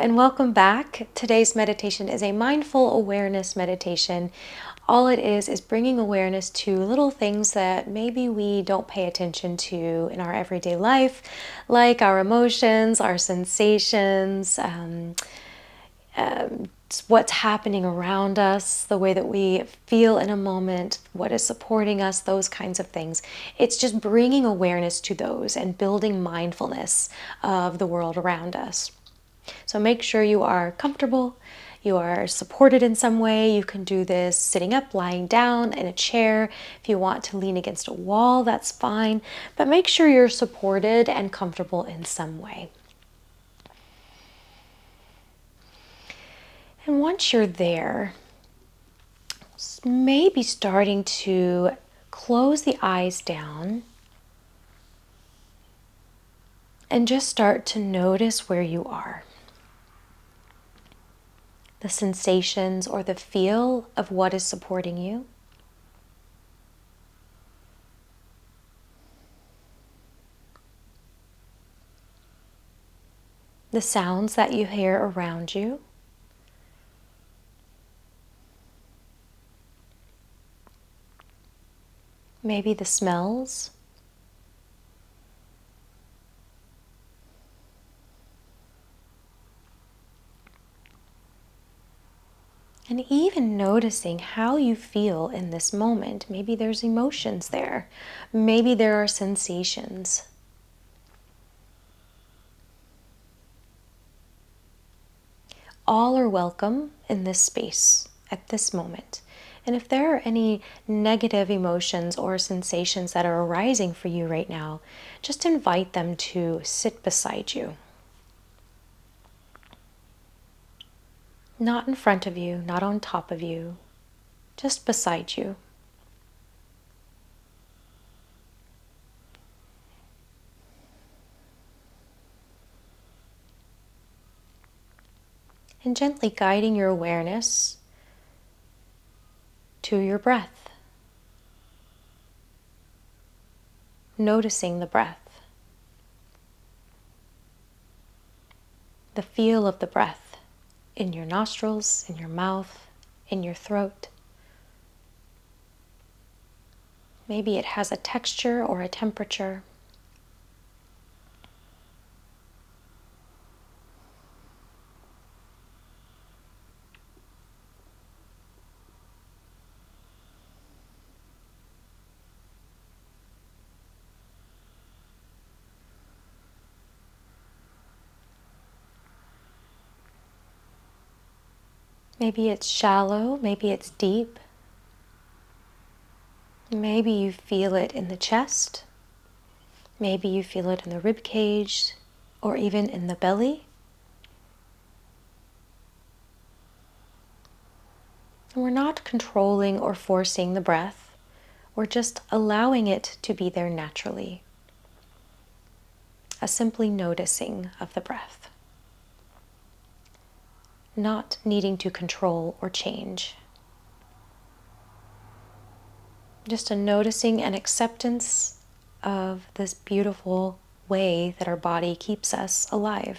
and welcome back. Today's meditation is a mindful awareness meditation. All it is bringing awareness to little things that maybe we don't pay attention to in our everyday life, like our emotions, our sensations, what's happening around us, the way that we feel in a moment, what is supporting us, those kinds of things. It's just bringing awareness to those and building mindfulness of the world around us. So make sure you are comfortable, you are supported in some way. You can do this sitting up, lying down in a chair. If you want to lean against a wall, that's fine. But make sure you're supported and comfortable in some way. And once you're there, maybe starting to close the eyes down and just start to notice where you are. The sensations or the feel of what is supporting you. The sounds that you hear around you. Maybe the smells. And even noticing how you feel in this moment. Maybe there's emotions there. Maybe there are sensations. All are welcome in this space at this moment. And if there are any negative emotions or sensations that are arising for you right now, just invite them to sit beside you. Not in front of you, not on top of you, just beside you. And gently guiding your awareness to your breath. Noticing the breath. The feel of the breath in your nostrils, in your mouth, in your throat. Maybe it has a texture or a temperature. Maybe it's shallow, maybe it's deep. Maybe you feel it in the chest. Maybe you feel it in the rib cage or even in the belly. And we're not controlling or forcing the breath. We're just allowing it to be there naturally. A simply noticing of the breath. Not needing to control or change. Just a noticing and acceptance of this beautiful way that our body keeps us alive.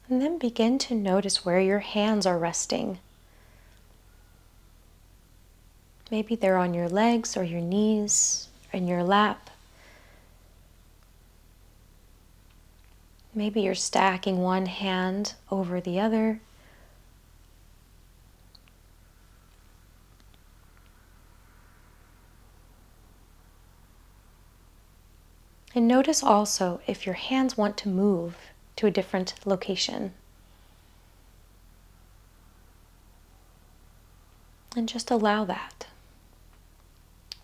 And then begin to notice where your hands are resting. Maybe they're on your legs or your knees, or in your lap. Maybe you're stacking one hand over the other. And notice also if your hands want to move to a different location. And just allow that.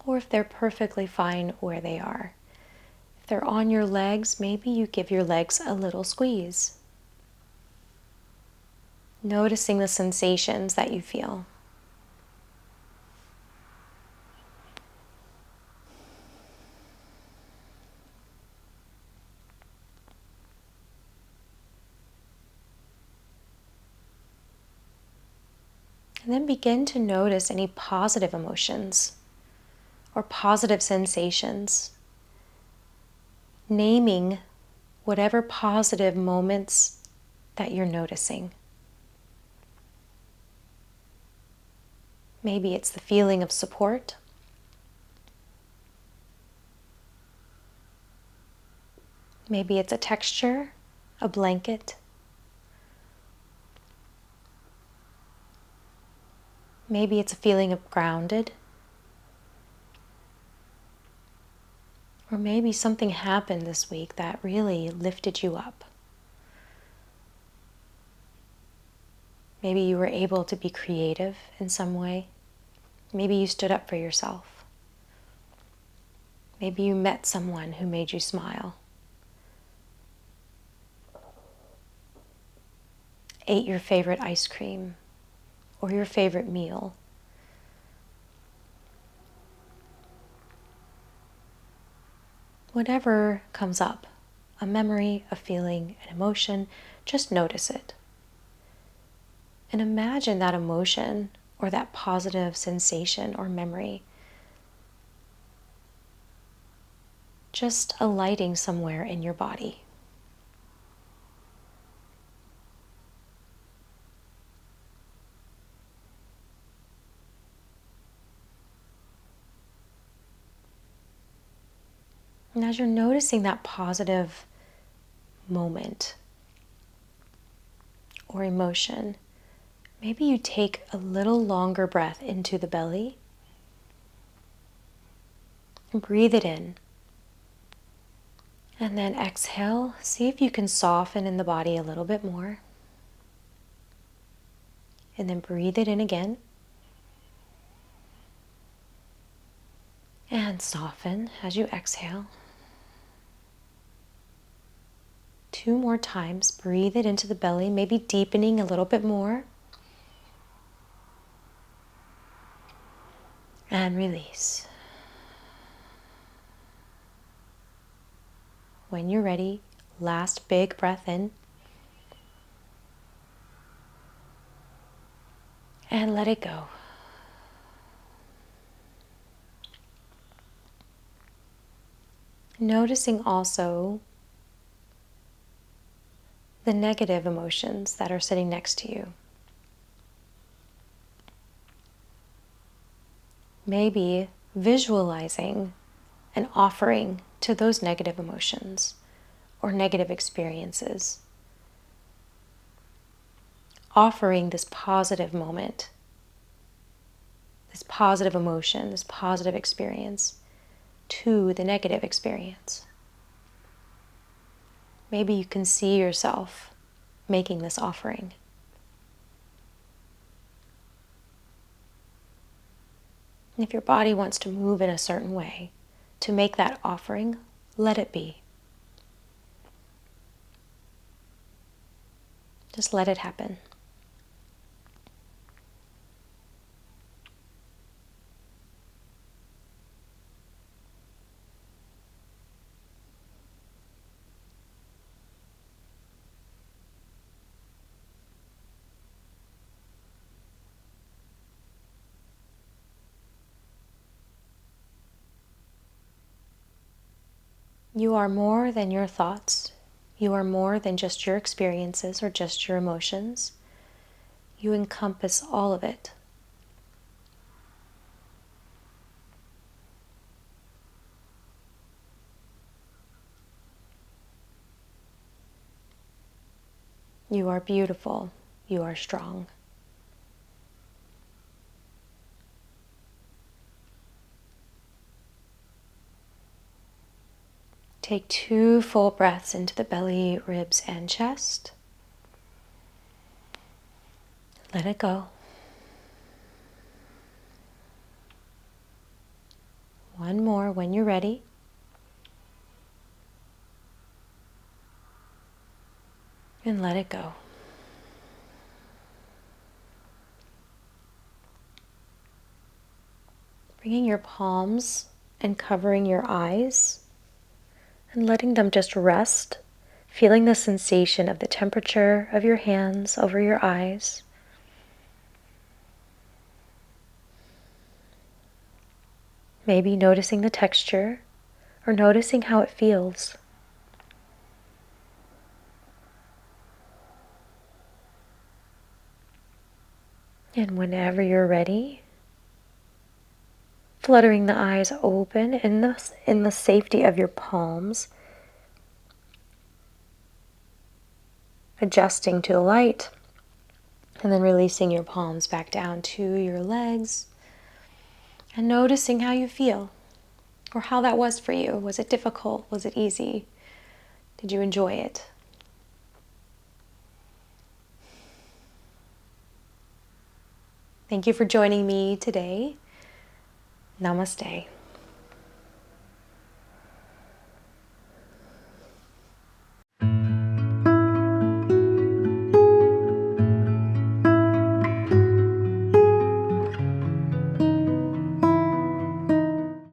Or if they're perfectly fine where they are. If they're on your legs, maybe you give your legs a little squeeze. Noticing the sensations that you feel. And then begin to notice any positive emotions or positive sensations, naming whatever positive moments that you're noticing. Maybe it's the feeling of support. Maybe it's a texture, a blanket. Maybe it's a feeling of grounded. Or maybe something happened this week that really lifted you up. Maybe you were able to be creative in some way. Maybe you stood up for yourself. Maybe you met someone who made you smile. Ate your favorite ice cream or your favorite meal. Whatever comes up, a memory, a feeling, an emotion, just notice it. And imagine that emotion or that positive sensation or memory just alighting somewhere in your body. And as you're noticing that positive moment or emotion, maybe you take a little longer breath into the belly and breathe it in. And then exhale, see if you can soften in the body a little bit more. And then breathe it in again. And soften as you exhale. 2 more times, breathe it into the belly, maybe deepening a little bit more. And release. When you're ready, last big breath in. And let it go. Noticing also the negative emotions that are sitting next to you. Maybe visualizing and offering to those negative emotions or negative experiences. Offering this positive moment, this positive emotion, this positive experience to the negative experience. Maybe you can see yourself making this offering. And if your body wants to move in a certain way to make that offering, let it be. Just let it happen. You are more than your thoughts. You are more than just your experiences or just your emotions. You encompass all of it. You are beautiful. You are strong. Take 2 full breaths into the belly, ribs, and chest. Let it go. 1 more when you're ready. And let it go. Bringing your palms and covering your eyes and letting them just rest, feeling the sensation of the temperature of your hands over your eyes. Maybe noticing the texture or noticing how it feels. And whenever you're ready, fluttering the eyes open in the safety of your palms, adjusting to the light, and then releasing your palms back down to your legs and noticing how you feel or how that was for you. Was it difficult? Was it easy? Did you enjoy it? Thank you for joining me today. Namaste.